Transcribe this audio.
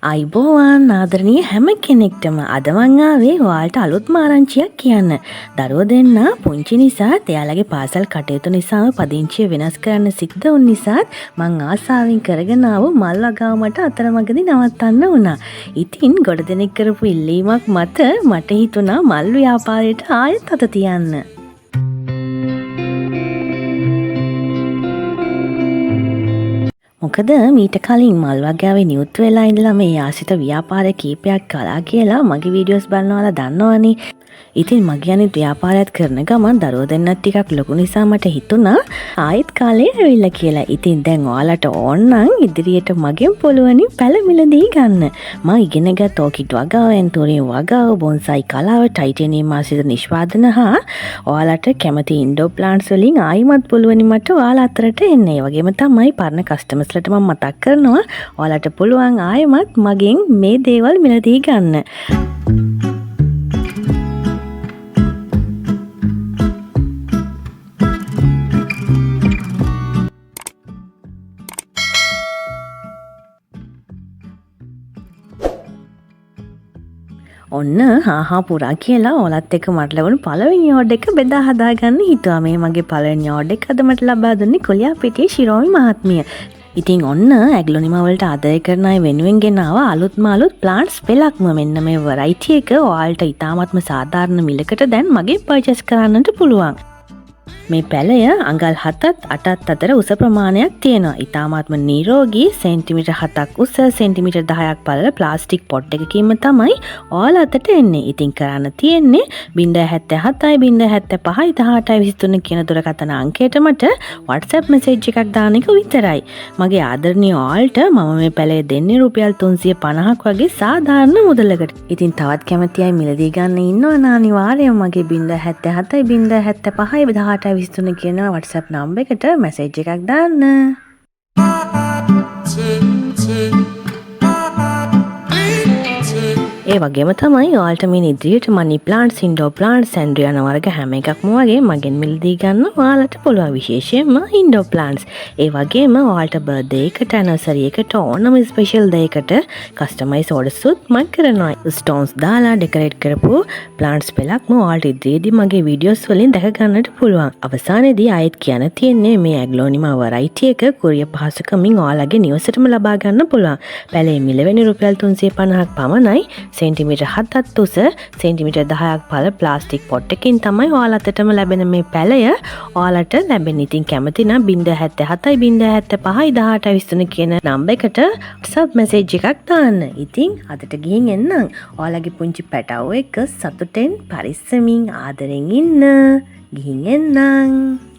අයිබෝවන් ආදරණීය හැම කෙනෙක්ටම අද මං ආවේ ඔයාලට අලුත්ම ආරංචියක් කියන්න. දරුවෝ දෙන්න පුංචි නිසා එයාලගේ පාසල් කටයුතු නිසාම පදිංචිය වෙනස් කරන්න සිද්ධ වුන නිසා මං ආසාවෙන් කරගෙන ආව මල් වගාව මට අතරමඟදී නවත්තන්න වුණා. ඉතින් ගොඩ දෙනෙක් කරපු ඉල්ලීමක් මත මට හිතුණා මල් ව්‍යාපාරයට ආයෙත් අත තියන්න. මොකද මීට කලින් මල් වගාවේ නියුත් වෙලා ඉඳලා මේ ආසිත ව්‍යාපාර කීපයක් කළා කියලා මගේ වීඩියෝස් බලනවාලා දන්නවනේ. ඉතින් මගේ අනිත් ව්‍යාපාරයත් කරන ගමන් දරුවෝ දෙන්නත් ටිකක් ලොකු නිසා මට හිතුණා ආයෙත් කාලේ ඇවිල්ලා කියලා. ඉතින් දැන් ඔයාලට ඕන නම් ඉදිරියට මගෙන් පුළුවනි පැල මිලදී ගන්න. මම ඉගෙනගත් ඕකිඩ් වගාව, එන්ටෝරියම් වගාව, බොන්සයි කලාව, ටයිටේනියම් ආශ්‍රිත නිෂ්පාදන හා ඔයාලට කැමති ඉන්ඩෝ ප්ලාන්ට්ස් වලින් ආයිමත් පුළුවනි මට ඔයාලා අතරට එන්න. ඒ වගේම තමයි පරණ කස්ටමර්ස්ලට මම මතක් කරනවා ඔයාලට පුළුවන් ආයිමත් මගෙන් මේ දේවල් මිලදී ගන්න. ඔන්න හා පුරා කියලා ඔලත් එක මට ලැබුණු පළවෙනි ඕඩර් එක බෙදා හදා ගන්න හිතුවා. මේ මගේ පළවෙනි ඕඩර් එක අද මට ලබා දුන්නේ කොලියා පිටියේ ශිරෝමි මහත්මිය. ඉතින් ඔන්න ඇග්ලොනිමා වලට ආදරය කරන අය වෙනුවෙන් ගෙනාව අලුත්ම අලුත් ප්ලාන්ට්ස් පෙළක්ම. මෙන්න මේ වෙරයිටි එක ඔයාලට ඉතාමත්ම සාධාරණ මිලකට දැන් මගේ පර්චේස් කරන්නට පුළුවන්. මේ පැලය අඟල් 7ත් 8ත් අතර උස ප්‍රමාණයක් තියෙනවා. ඉතාමත්ම නිරෝගී සෙන්ටිමීටර් 7ක් උස සෙන්ටිමීටර් 10ක් පළල ප්ලාස්ටික් පොට් එකකින්ම තමයි ඔයාලා අතට එන්නේ. ඉතින් කරන්න තියෙන්නේ 077 075 1823 කියන දුරකථන අංකයට මට WhatsApp message එකක් දාන එක විතරයි. මගේ ආදරණීය ඔයාලට මම මේ පැලය දෙන්නේ රුපියල් 350ක් වගේ සාධාරණ මුදලකට. ඉතින් තවත් කැමති අය මිලදී ගන්න ඉන්නවා නම් අනිවාර්යයෙන් මගේ 077 075 1823 කියන WhatsApp නම්බර් එකට මැසේජ් එකක් දාන්න. ඒ වගේම තමයි ඔයාලට මේ ඉදිරියට මනි ප්ලාන්ට්ස්, ඉන්ඩෝර් ප්ලාන්ට්ස්, සැන්ඩ්‍රියාන වර්ග හැම එකක්ම වගේ මගෙන් මිලදී ගන්න ඔයාලට පුළුවන්. විශේෂයෙන්ම ඉන්ඩෝර් ප්ලාන්ට්ස්. ඒ වගේම ඔයාලට බර්ත්ඩේ එකට, ඇනිවර්සරි එකට, ඕනම ස්පෙෂල් දෙයකට කස්ටමයිස් ඕඩර්ස් උත් මම කරනවා. ස්ටෝන්ස් දාලා ඩෙකොරේට් කරපු ප්ලාන්ට්ස් පෙළක්ම ඔයාලට ඉදිරියේදී මගේ වීඩියෝස් වලින් දැක ගන්නට පුළුවන්. අවසානයේදී ආයෙත් කියන්න තියෙන්නේ මේ ඇග්ලෝනිමා වෙරයිටි එක කුරිය පහසුකමින් ඔයාලගේ නිවසටම ලබා ගන්න පුළුවන්. පැලේ මිල වෙන්නේ රුපියල් 350ක් පමණයි. සෙන්ටිමීටර් 7ක් උස සෙන්ටිමීටර් 10ක් පළ ප්ලාස්ටික් පොට් එකකින් තමයි ඔයාලටම ලැබෙන මේ පැලය ඔයාලට ලැබෙන්නේ. ඉතින් කැමති නම් 077 075 1823 කියන නම්බර් එකට WhatsApp message එකක් දාන්න. ඉතින් අදට ගිහින් එන්නම්. ඔයාලගේ පුංචි පැටවෝ එක්ක සතුටෙන් පරිස්සමින් ආදරෙන් ඉන්න. ගිහින් එන්නම්.